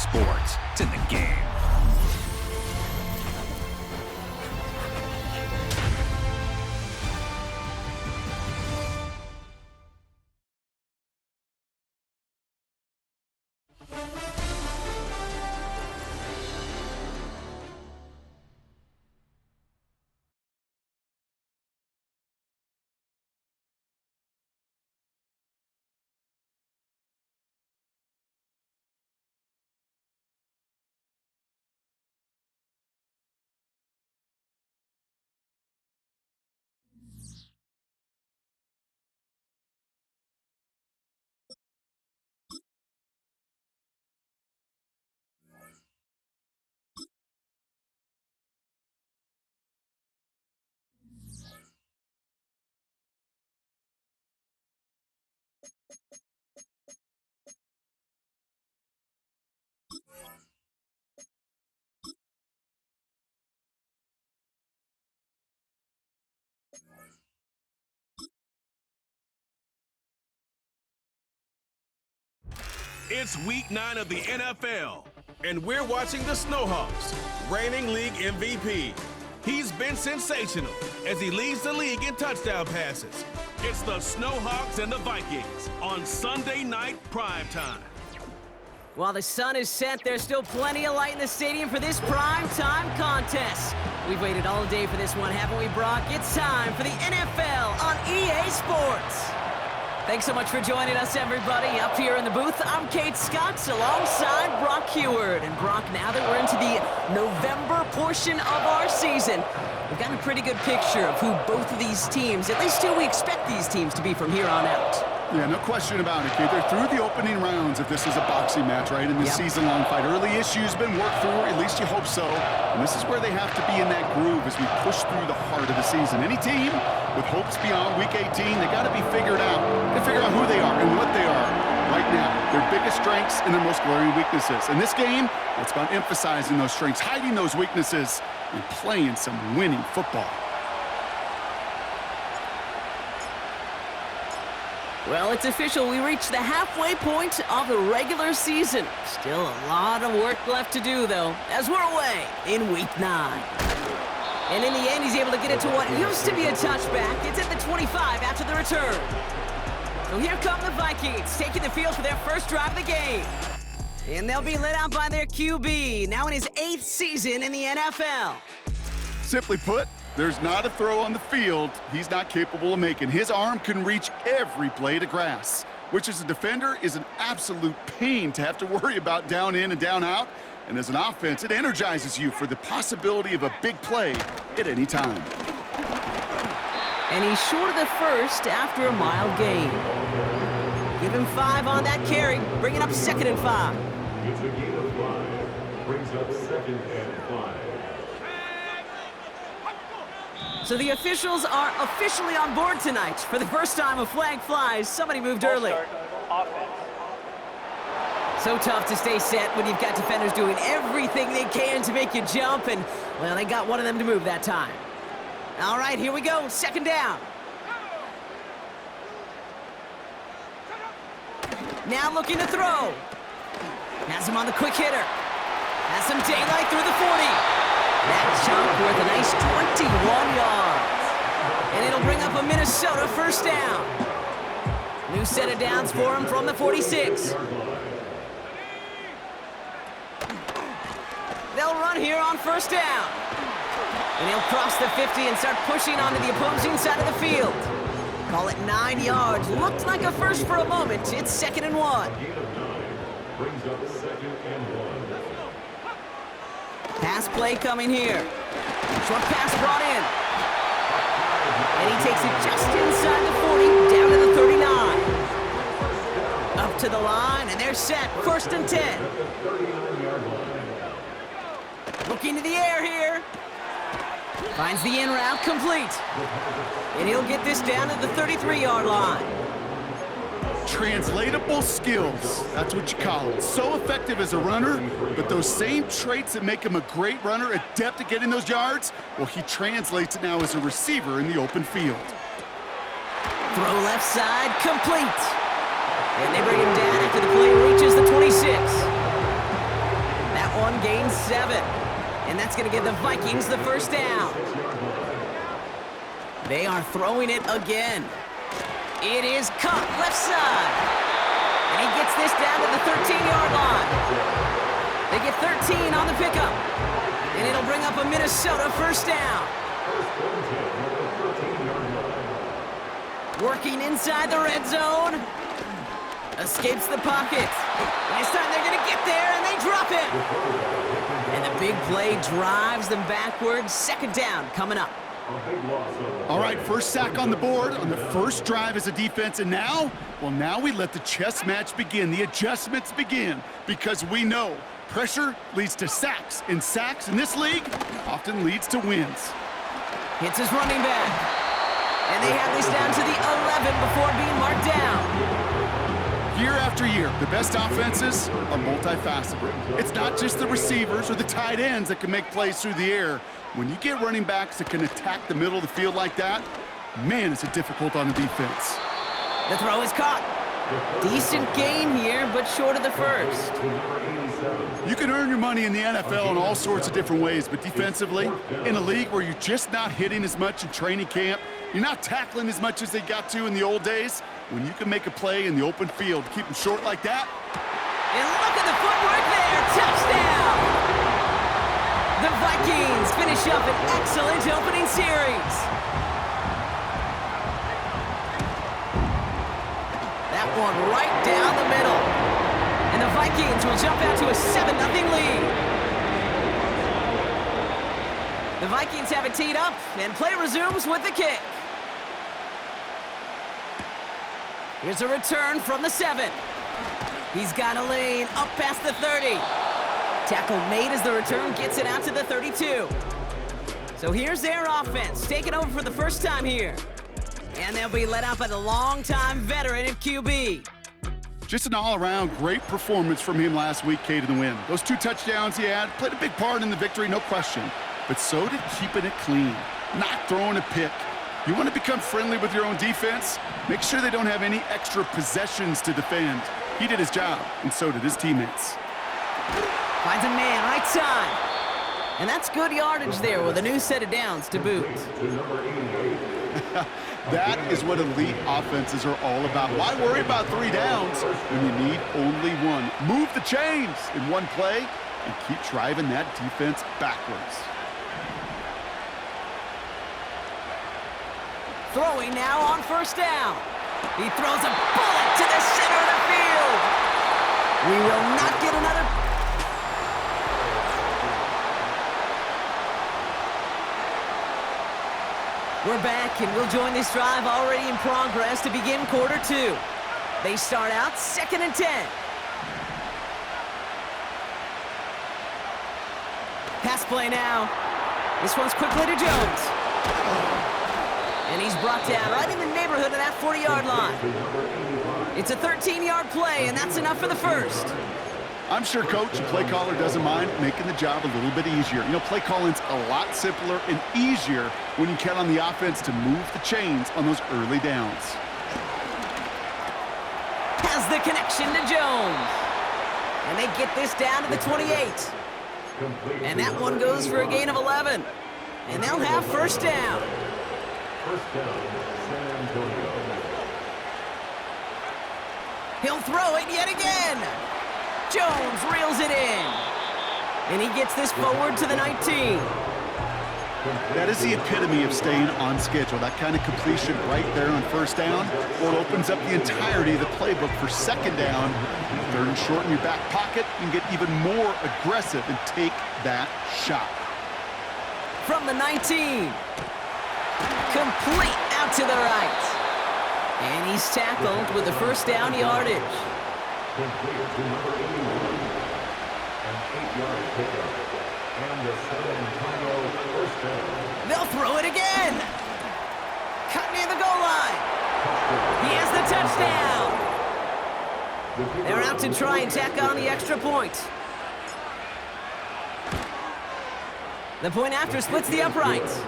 sports. It's in the game. It's week 9 of the NFL, and we're watching the Snowhawks, reigning league MVP. He's been sensational as he leads the league in touchdown passes. It's the Snowhawks and the Vikings on Sunday night primetime. While the sun is set, there's still plenty of light in the stadium for this primetime contest. We've waited all day for this one, haven't we, Brock? It's time for the NFL on EA Sports. Thanks so much for joining us, everybody. Up here in the booth, I'm Kate Scott alongside Brock Heward. And Brock, now that we're into the November portion of our season, we've gotten a pretty good picture of who both of these teams, at least who we expect these teams to be from here on out. Yeah, no question about it, Kate. They're through the opening rounds if this is a boxing match, right? In this season-long fight. Early issues been worked through, at least you hope so. And this is where they have to be in that groove as we push through the heart of the season. Any team with hopes beyond Week 18, they got to be figured out. They figure out who they are and what they are right now. Their biggest strengths and their most glaring weaknesses. In this game, it's about emphasizing those strengths, hiding those weaknesses, and playing some winning football. Well, it's official. We reached the halfway point of the regular season. Still a lot of work left to do, though, as we're away in Week 9. And in the end, he's able to get it to what used to be a touchback. It's at the 25 after the return. So here come the Vikings, taking the field for their first drive of the game. And they'll be led out by their QB, now in his 8th season in the NFL. Simply put, there's not a throw on the field he's not capable of making. His arm can reach every blade of grass, which as a defender is an absolute pain to have to worry about down in and down out. And as an offense, it energizes you for the possibility of a big play at any time. And he's short of the first after a mile gain. Give him 5 on that carry, bringing up 2nd and 5. It's a gain of 5, brings up 2nd and 5. So the officials are officially on board tonight. For the first time a flag flies, somebody moved early. So tough to stay set when you've got defenders doing everything they can to make you jump, and, well, they got one of them to move that time. All right, here we go, 2nd down. Now looking to throw. Has him on the quick hitter. Has some daylight through the 40. That chunk worth a nice 21 yards. And it'll bring up a Minnesota first down. New set of downs for him from the 46. They'll run here on 1st down. And he'll cross the 50 and start pushing onto the opposing side of the field. Call it 9 yards. Looked like a first for a moment. It's 2nd and 1. Brings up 2nd and 1. Pass play coming here. Short pass brought in. And he takes it just inside the 40, down to the 39. Up to the line, and they're set. 1st and 10. Looking to the air here. Finds the in route complete. And he'll get this down to the 33-yard line. Translatable skills, that's what you call it. So effective as a runner, but those same traits that make him a great runner, adept at getting those yards, well, he translates it now as a receiver in the open field. Throw left side, complete. And they bring him down after the play reaches the 26. one, gain 7. And that's going to give the Vikings the first down. They are throwing it again. It is caught left side. And he gets this down to the 13-yard line. They get 13 on the pickup. And it'll bring up a Minnesota first down. Working inside the red zone. Escapes the pocket. And this time they're going to get there, and they drop it. And the big play drives them backwards. Second down coming up. All right, first sack on the board on the first drive as a defense, and now, well, now we let the chess match begin, the adjustments begin, because we know pressure leads to sacks, and sacks in this league often leads to wins. Hits his running back. And they have this down to the 11 before being marked down. Year after year, the best offenses are multifaceted. It's not just the receivers or the tight ends that can make plays through the air. When you get running backs that can attack the middle of the field like that, man, it's difficult on the defense. The throw is caught. Decent gain here, but short of the first. You can earn your money in the NFL in all sorts of different ways, but defensively, in a league where you're just not hitting as much in training camp, you're not tackling as much as they got to in the old days, when you can make a play in the open field, keep them short like that. And look at the footwork there, touchdown! The Vikings finish up an excellent opening series. That one right down the middle. And the Vikings will jump out to a 7-0 lead. The Vikings have it teed up, and play resumes with the kick. Here's a return from the 7. He's got a lane up past the 30. Tackle made as the return gets it out to the 32. So here's their offense, taking over for the first time here. And they'll be led out by the longtime veteran at QB. Just an all-around great performance from him last week, Kate, in the win. Those 2 touchdowns he had played a big part in the victory, no question. But so did keeping it clean, not throwing a pick. You want to become friendly with your own defense? Make sure they don't have any extra possessions to defend. He did his job, and so did his teammates. Finds a man, right side. And that's good yardage there with a new set of downs to boot. That is what elite offenses are all about. Why worry about 3 downs when you need only 1? Move the chains in one play and keep driving that defense backwards. Throwing now on first down. He throws a bullet to the center of the field. We will not get another. We're back, and we'll join this drive already in progress to begin quarter 2. They start out 2nd and 10. Pass play now. This one's quickly to Jones. And he's brought down right in the neighborhood of that 40-yard line. It's a 13-yard play, and that's enough for the first. I'm sure coach and play caller doesn't mind making the job a little bit easier. You know, play calling's a lot simpler and easier when you count on the offense to move the chains on those early downs. Has the connection to Jones. And they get this down to the 28. And that one goes for a gain of 11. And they'll have first down. First down, San Antonio. He'll throw it yet again. Jones reels it in. And he gets this forward to the 19. That is the epitome of staying on schedule. That kind of completion right there on first down, or it opens up the entirety of the playbook for second down. 3rd and short in your back pocket, you can get even more aggressive and take that shot. From the 19. Complete out to the right. And he's tackled with the first down yardage. Complete to number 81. An 8-yard pickup. And the San Antonio first down. They'll throw it again. Cut near the goal line. He has the touchdown. They're out to try and tack on the extra point. The point after splits the uprights.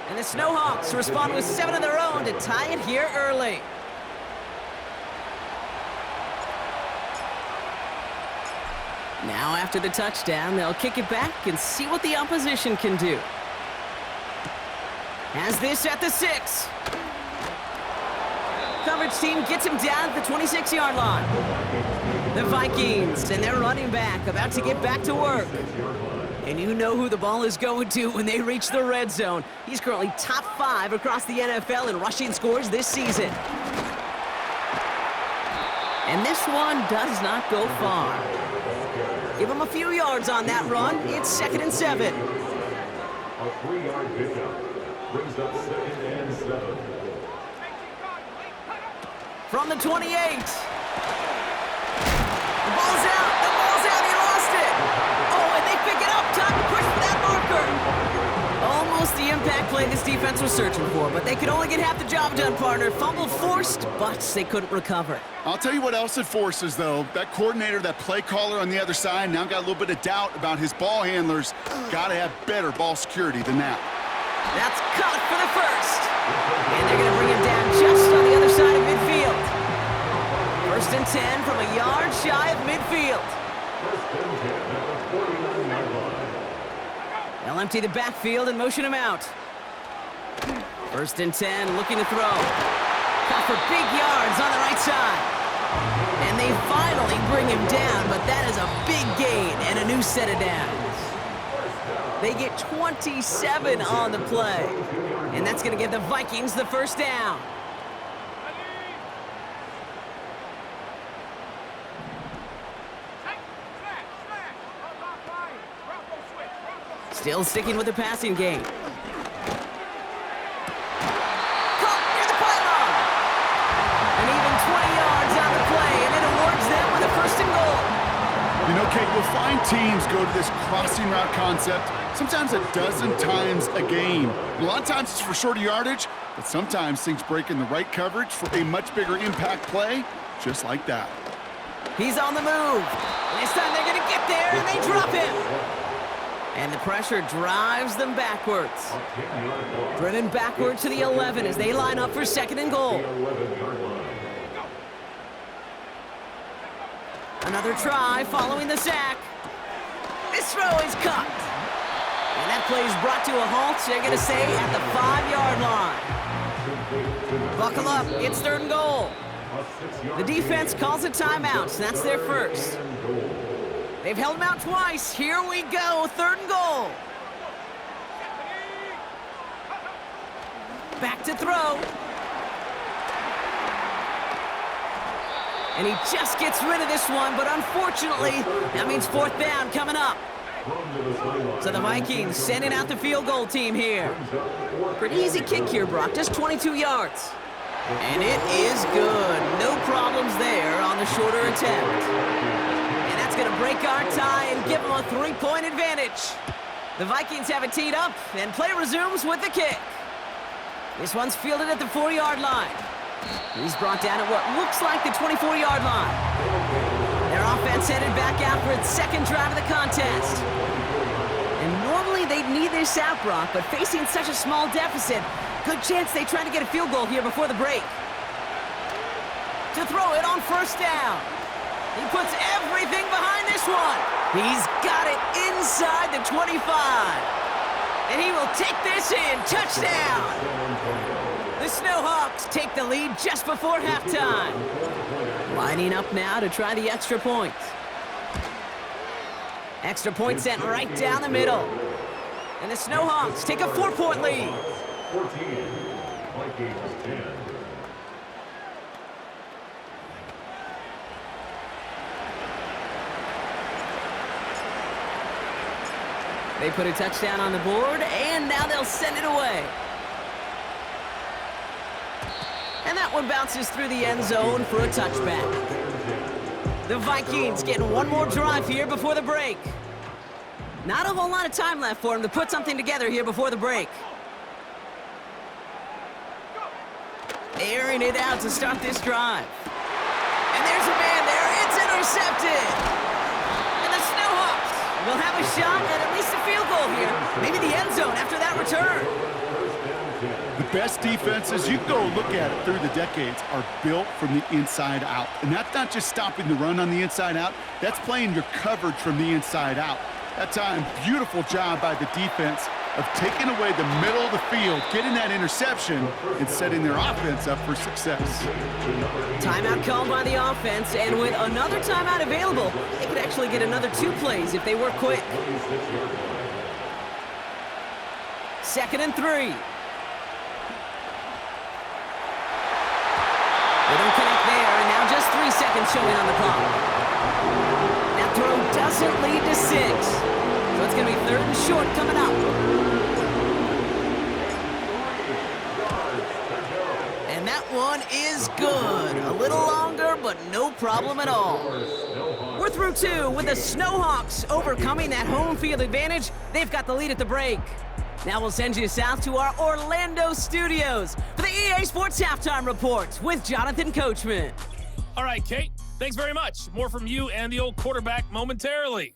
And the Snowhawks respond with 7 of their own to tie it here early. Now after the touchdown, they'll kick it back and see what the opposition can do. Has this at the 6. Coverage team gets him down at the 26-yard line. The Vikings and their running back about to get back to work. And you know who the ball is going to when they reach the red zone. He's currently top 5 across the NFL in rushing scores this season. And this one does not go far. Give him a few yards on that run. It's 2nd and 7. A 3-yard pickup brings up 2nd and 7. From the 28. The ball's out. The ball's out. He lost it. Oh, and they pick it up. Time to push for that marker. Almost the impact play this defense was searching for, but they could only get half the job done, partner. Fumble forced, but they couldn't recover. I'll tell you what else it forces, though. That coordinator, that play caller on the other side, now got a little bit of doubt about his ball handlers. Got to have better ball security than that. That's caught for the first. And they're going to bring him down just on the other side of midfield. 1st and 10 from a yard shy of midfield. 1st and 10 at the 49-yard line. They'll empty the backfield and motion him out. 1st and 10, looking to throw. Caught for big yards on the right side. And they finally bring him down, but that is a big gain and a new set of downs. They get 27 on the play. And that's going to give the Vikings the first down. Still sticking with the passing game. Caught near the pylon. And even 20 yards on the play, and it awards them with a 1st and goal. You know, Kate, you'll find teams go to this crossing route concept sometimes a dozen times a game. A lot of times it's for shorter yardage, but sometimes things break in the right coverage for a much bigger impact play, just like that. He's on the move. And this time they're going to get there, and they drop him. And the pressure drives them backwards. Driven backward to the 11 as they line up for 2nd and goal. Another try following the sack. This throw is caught. And that play is brought to a halt, they're going to say, at the 5-yard line. Buckle up, it's 3rd and goal. The defense calls a timeout, and that's their first. They've held him out twice. Here we go, 3rd and goal. Back to throw. And he just gets rid of this one, but unfortunately, that means 4th down coming up. So the Vikings sending out the field goal team here. Pretty easy kick here, Brock, just 22 yards. And it is good. No problems there on the shorter attempt. And that's going to break our tie and give them a 3-point advantage. The Vikings have it teed up, and play resumes with the kick. This one's fielded at the 4-yard line. He's brought down at what looks like the 24-yard line. Their offense headed back out for its 2nd drive of the contest. And normally they'd need this out, Brock, but facing such a small deficit, good chance they try to get a field goal here before the break. To throw it on 1st down. He puts everything behind this one. He's got it inside the 25. And he will take this in. Touchdown. The Snowhawks take the lead just before halftime. Lining up now to try the extra point. Extra point sent right down the middle. And the Snowhawks take a 4-point lead. 14, Vikings 10. They put a touchdown on the board, and now they'll send it away. And that one bounces through the end zone for a touchback. The Vikings getting one more drive here before the break. Not a whole lot of time left for them to put something together here before the break. Airing it out to start this drive. And there's a man there. It's intercepted. And the Snowhawks will have a shot at least a field goal here. Maybe the end zone after that return. The best defenses, you can go look at it through the decades, are built from the inside out. And that's not just stopping the run on the inside out, that's playing your coverage from the inside out. That time, beautiful job by the defense of taking away the middle of the field, getting that interception, and setting their offense up for success. Timeout called by the offense, and with another timeout available, they could actually get another 2 plays if they work quick. 2nd and 3. They don't connect there, and now just 3 seconds showing on the clock. That throw doesn't lead to 6. So it's going to be 3rd and short coming up. And that one is good. A little longer, but no problem at all. We're through 2 with the Snowhawks overcoming that home field advantage. They've got the lead at the break. Now we'll send you south to our Orlando studios for the EA Sports Halftime Report with Jonathan Coachman. All right, Kate, thanks very much. More from you and the old quarterback momentarily.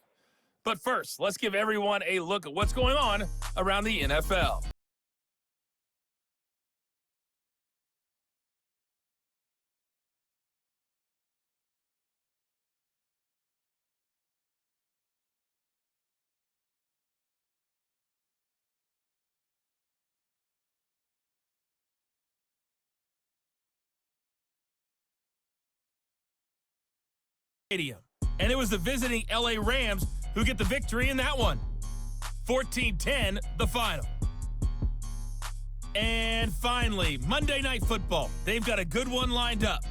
But first, let's give everyone a look at what's going on around the NFL. And it was the visiting LA Rams who get the victory in that one. 14-10, the final. And finally, Monday Night Football. They've got a good one lined up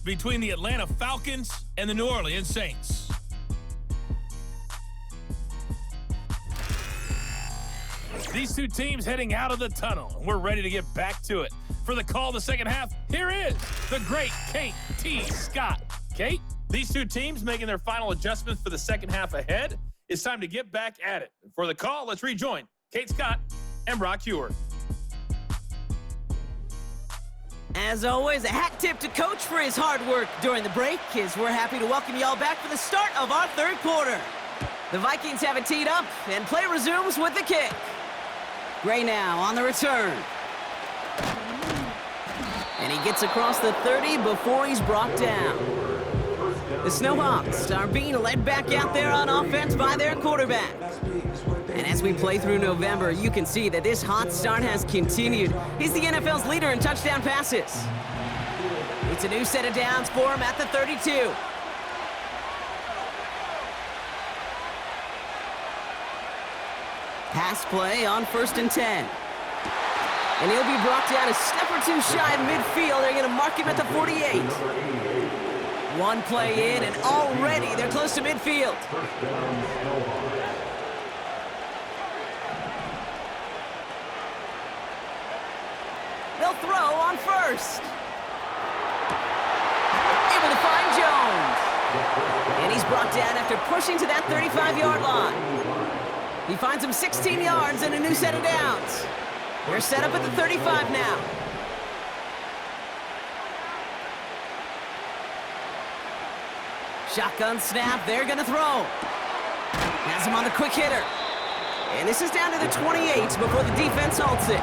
between the Atlanta Falcons and the New Orleans Saints. These two teams heading out of the tunnel, and we're ready to get back to it. For the call of the second half, here is the great Kate T. Scott. Kate? These two teams making their final adjustments for the second half ahead. It's time to get back at it. For the call, let's rejoin Kate Scott and Brock Hewer. As always, a hat tip to Coach for his hard work during the break, as we're happy to welcome y'all back for the start of our 3rd quarter. The Vikings have it teed up, and play resumes with the kick. Gray now on the return. And he gets across the 30 before he's brought down. The Snowhawks are being led back out there on offense by their quarterback. And as we play through November, you can see that this hot start has continued. He's the NFL's leader in touchdown passes. It's a new set of downs for him at the 32. Pass play on 1st and 10. And he'll be brought down a step or 2 shy of midfield. They're going to mark him at the 48. One play in, and already they're close to midfield. They'll throw on 1st. Able to find Jones. And he's brought down after pushing to that 35-yard line. He finds him 16 yards and a new set of downs. They're set up at the 35 now. Shotgun snap, they're gonna throw. Has him on the quick hitter. And this is down to the 28 before the defense halts it.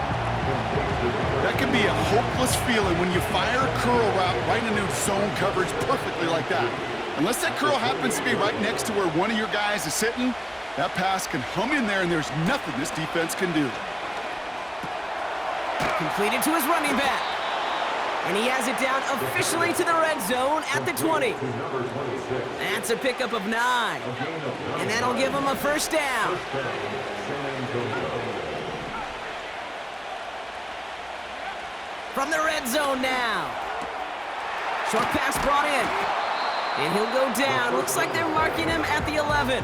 That can be a hopeless feeling when you fire a curl route right into zone coverage perfectly like that. Unless that curl happens to be right next to where one of your guys is sitting, that pass can hum in there and there's nothing this defense can do. Completed to his running back. And he has it down officially to the red zone at the 20. That's a pickup of 9. And that'll give him a 1st down. From the red zone now. Short pass brought in. And he'll go down. Looks like they're marking him at the 11.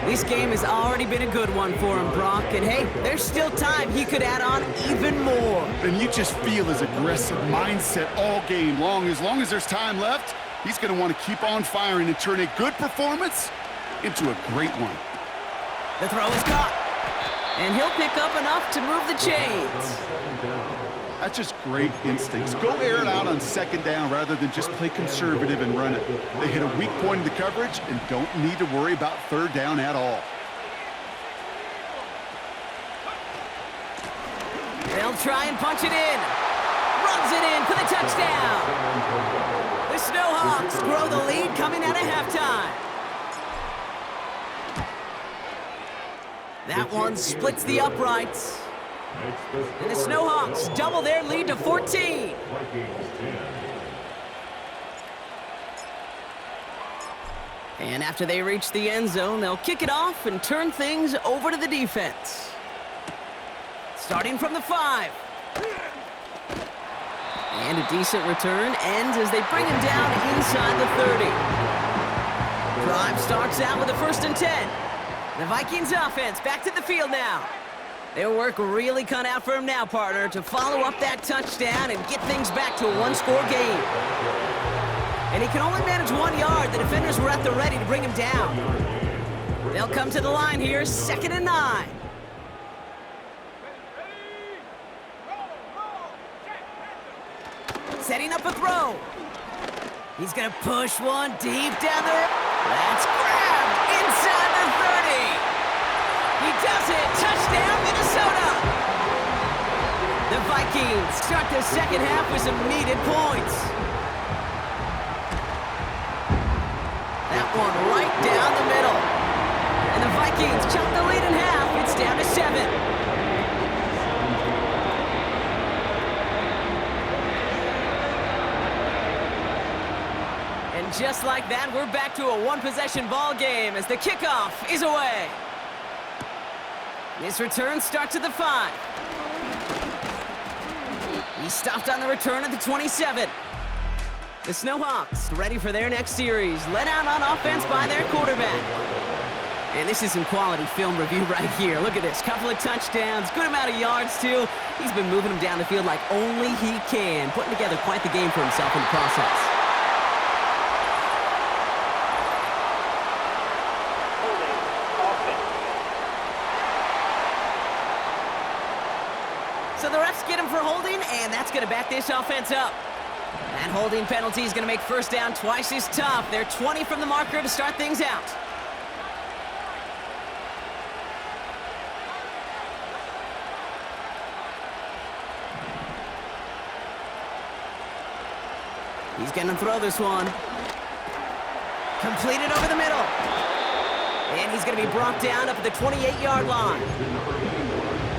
This game has already been a good one for him, Brock. And hey, there's still time he could add on even more. And you just feel his aggressive mindset all game long. As long as there's time left, he's going to want to keep on firing and turn a good performance into a great one. The throw is caught. And he'll pick up enough to move the chains. That's just great instincts. Go air it out on 2nd down rather than just play conservative and run it. They hit a weak point in the coverage and don't need to worry about 3rd down at all. They'll try and punch it in. Runs it in for the touchdown. The Snowhawks grow the lead coming out of halftime. That one splits the uprights. And the Snowhawks double their lead to 14. And after they reach the end zone, they'll kick it off and turn things over to the defense. Starting from the 5. And a decent return ends as they bring him down inside the 30. Drive starts out with a 1st and 10. The Vikings offense back to the field now. Their work really cut out for him now, partner, to follow up that touchdown and get things back to a 1-score game. And he can only manage 1 yard. The defenders were at the ready to bring him down. They'll come to the line here, 2nd and 9. Setting up a throw. He's going to push one deep down there. That's grabbed inside the 30. He does it. Touchdown, Minnesota. The Vikings start the second half with some needed points. That one right down the middle. And the Vikings chop the lead in half. It's down to 7. And just like that, we're back to a one-possession ball game as the kickoff is away. This return starts at the 5. He stopped on the return at the 27. The Snowhawks ready for their next series, let out on offense by their quarterback. And this is some quality film review right here. Look at this, couple of touchdowns, good amount of yards too. He's been moving them down the field like only he can, putting together quite the game for himself in the process. So the refs get him for holding, and that's going to back this offense up. That holding penalty is going to make first down twice as tough. They're 20 from the marker to start things out. He's going to throw this one. Completed over the middle. And he's going to be brought down up at the 28-yard line.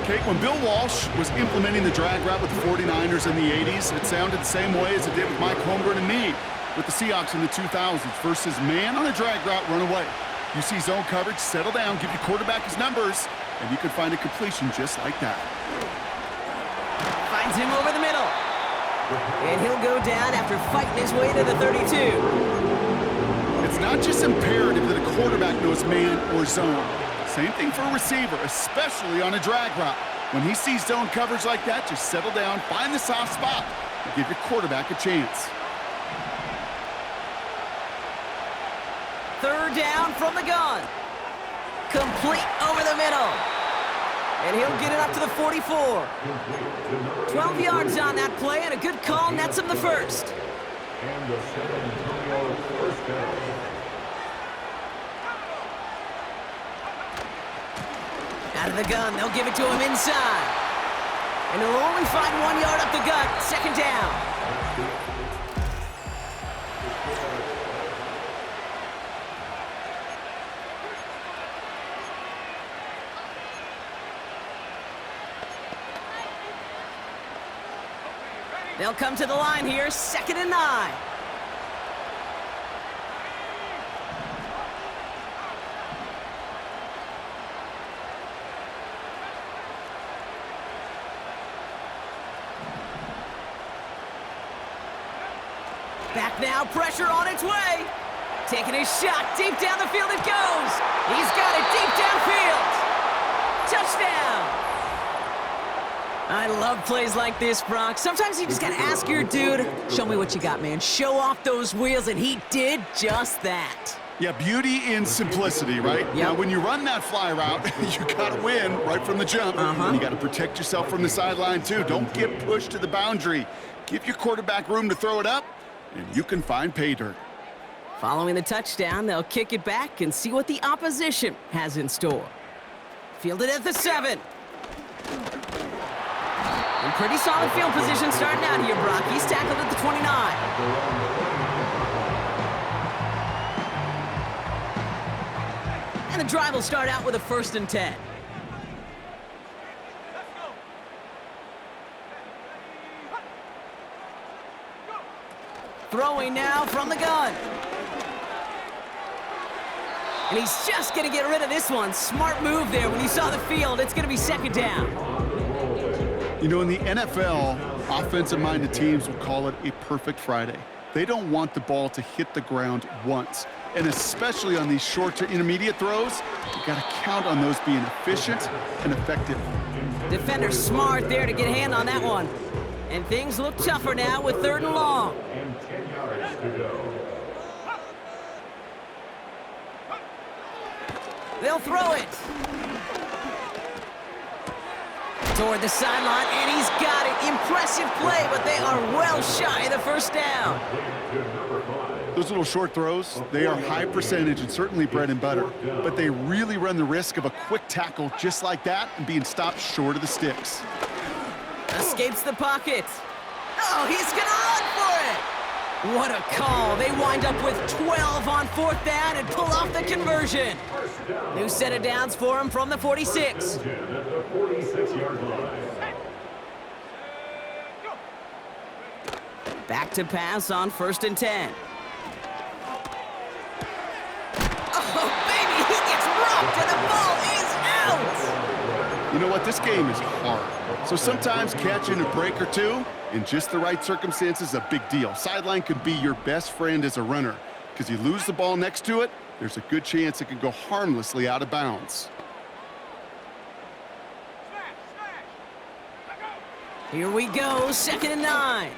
Kate, when Bill Walsh was implementing the drag route with the 49ers in the 80s, it sounded the same way as it did with Mike Holmgren and me with the Seahawks in the 2000s. Versus man on a drag route, run away. You see zone coverage, settle down, give your quarterback his numbers, and you can find a completion just like that. Finds him over the middle. And he'll go down after fighting his way to the 32. It's not just imperative that a quarterback knows man or zone. Same thing for a receiver, especially on a drag route. When he sees zone coverage like that, just settle down, find the soft spot, and give your quarterback a chance. 3rd down from the gun. Complete over the middle. And he'll get it up to the 44. 12 yards on that play, and a good call nets him the first. And the San Antonio first down. Out of the gun, they'll give it to him inside. And he'll only find 1 yard up the gut, 2nd down. They'll come to the line here, 2nd and 9. Back now, pressure on its way. Taking his shot, deep down the field it goes. He's got it deep downfield. Touchdown. I love plays like this, Brock. Sometimes you just gotta ask your dude, show me what you got, man. Show off those wheels, and he did just that. Yeah, beauty in simplicity, right? Yep. Now, when you run that fly route, you gotta win right from the jump. You gotta protect yourself from the sideline, too. Don't get pushed to the boundary. Give your quarterback room to throw it up, and you can find pay dirt. Following the touchdown, they'll kick it back and see what the opposition has in store. Fielded at the 7. And Pretty solid field position starting out here, Brock. He's tackled at the 29. And the drive will start out with a 1st and 10. Throwing now from the gun. And he's just going to get rid of this one. Smart move there when he saw the field. It's going to be 2nd down. You know, in the NFL, offensive-minded teams will call it a perfect Friday. They don't want the ball to hit the ground once. And especially on these short to intermediate throws, you got to count on those being efficient and effective. Defender smart there to get a hand on that one. And things look tougher now with 3rd and long. And 10 yards to go. They'll throw it. Toward the sideline, and he's got it. Impressive play, but they are well shy of the 1st down. Those little short throws, they are high percentage and certainly bread and butter, but they really run the risk of a quick tackle just like that and being stopped short of the sticks. Escapes the pocket. Oh, he's gonna run for it. What a call. They wind up with 12 on 4th down and pull off the conversion. New set of downs for him from the 46. At the 46-yard line. Back to pass on 1st and 10. Oh, baby, he gets rocked and the ball is out. You know what? This game is hard. So sometimes catching a break or two in just the right circumstances is a big deal. Sideline could be your best friend as a runner because you lose the ball next to it, there's a good chance it could go harmlessly out of bounds. Here we go, 2nd and 9.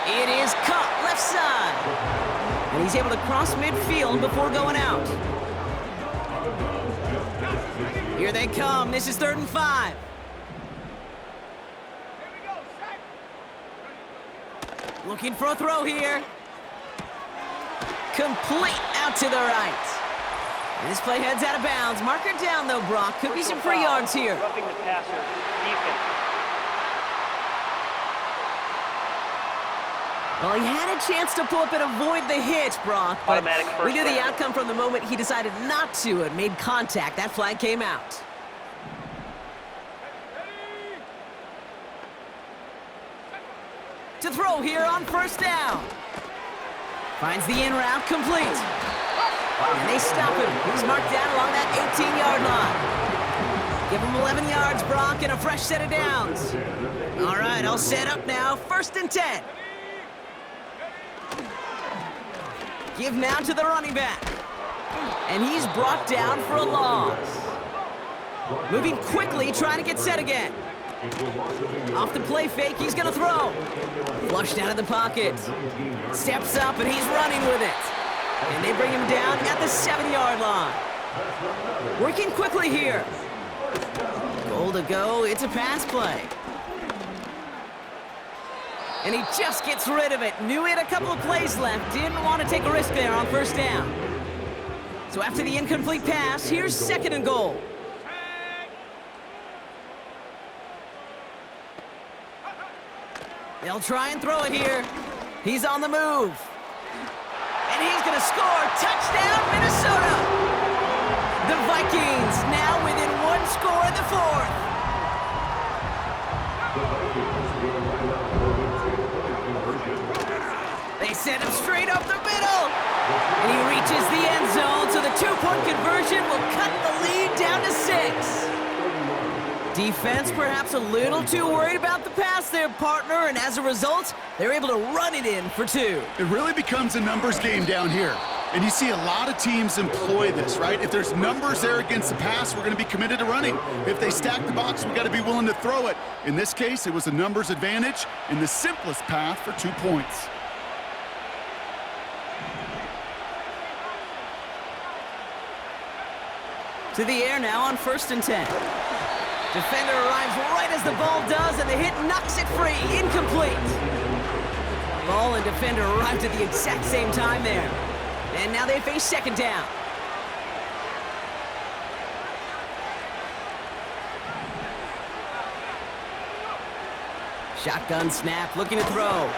It is caught left side. And he's able to cross midfield before going out. Here they come. This is 3rd and 5. Looking for a throw here. Complete out to the right. And this play heads out of bounds. Marker down, though, Brock. Could be some free yards here. Roughing the passer, defense. Well, he had a chance to pull up and avoid the hit, Brock, but Automatic we first knew the down. outcome from the moment he decided not to. It made contact. That flag came out. To throw here on 1st down. Finds the in route complete. And they stop him. He's marked down along that 18-yard line. Give him 11 yards, Brock, and a fresh set of downs. All right, all set up now. 1st and 10. Give now to the running back. And he's brought down for a loss. Moving quickly, trying to get set again. Off the play fake, he's gonna throw. Flushed out of the pocket. Steps up, and he's running with it. And they bring him down at the 7-yard line. Working quickly here. Goal to go, it's a pass play. And he just gets rid of it. Knew he had a couple of plays left. Didn't want to take a risk there on 1st down. So after the incomplete pass, here's 2nd and goal. They'll try and throw it here. He's on the move. And he's going to score. Touchdown, Minnesota. The Vikings now within 1 score in the 4th. They send him straight up the middle. And he reaches the end zone, so the 2-point conversion will cut the lead down to 6. Defense perhaps a little too worried about the pass there, partner, and as a result, they're able to run it in for 2. It really becomes a numbers game down here. And you see a lot of teams employ this, right? If there's numbers there against the pass, we're going to be committed to running. If they stack the box, we've got to be willing to throw it. In this case, it was a numbers advantage and the simplest path for 2 points. To the air now on 1st and 10. Defender arrives right as the ball does, and the hit knocks it free. Incomplete. Ball and defender arrived at the exact same time there. And now they face 2nd down. Shotgun snap, looking to throw.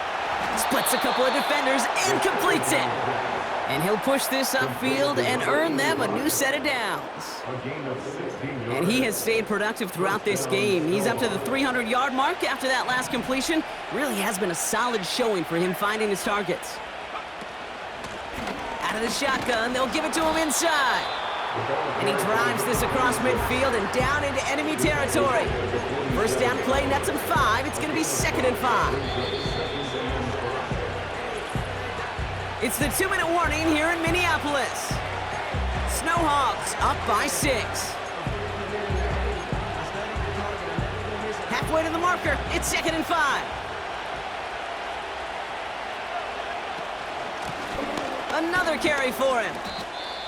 Splits a couple of defenders and completes it. And he'll push this upfield and earn them a new set of downs. And he has stayed productive throughout this game. He's up to the 300-yard mark after that last completion. Really has been a solid showing for him finding his targets. Out of the shotgun, they'll give it to him inside. And he drives this across midfield and down into enemy territory. First down play, nets him 5. It's going to be 2nd and 5. It's the 2-minute warning here in Minneapolis. Snowhawks up by 6. Halfway to the marker, it's 2nd and 5. Another carry for him.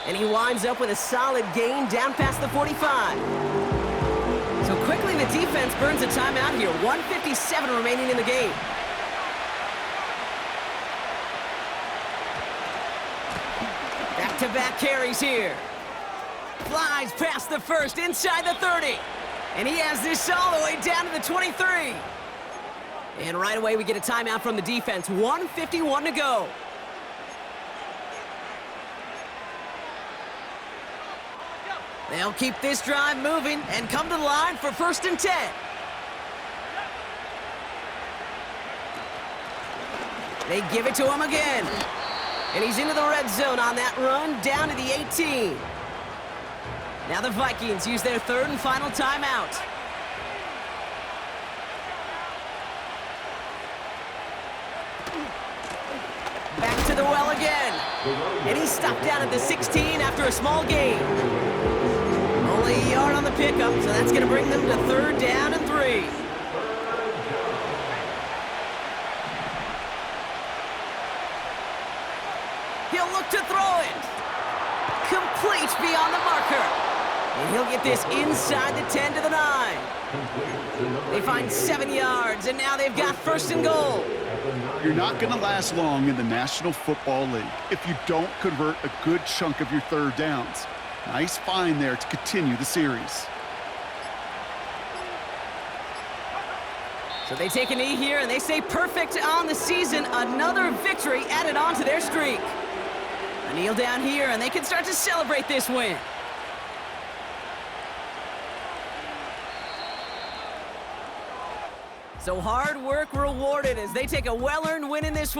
And he winds up with a solid gain down past the 45. So quickly the defense burns a timeout here. 1:57 remaining in the game. Back-to-back carries here. Flies past the first, inside the 30. And he has this all the way down to the 23. And right away we get a timeout from the defense. 1:51 to go. They'll keep this drive moving and come to the line for 1st and 10. They give it to him again. And he's into the red zone on that run, down to the 18. Now the Vikings use their 3rd and final timeout. Back to the well again. And he's stopped down at the 16 after a small gain. Only a yard on the pickup, so that's going to bring them to 3rd down and 3. He'll look to throw it. Complete beyond the marker. And he'll get this inside the 10 to the 9. They find 7 yards, and now they've got 1st and goal. You're not going to last long in the National Football League if you don't convert a good chunk of your 3rd downs. Nice find there to continue the series. So they take a knee here, and they stay perfect on the season. Another victory added on to their streak. A kneel down here, and they can start to celebrate this win. So hard work rewarded as they take a well-earned win in this one.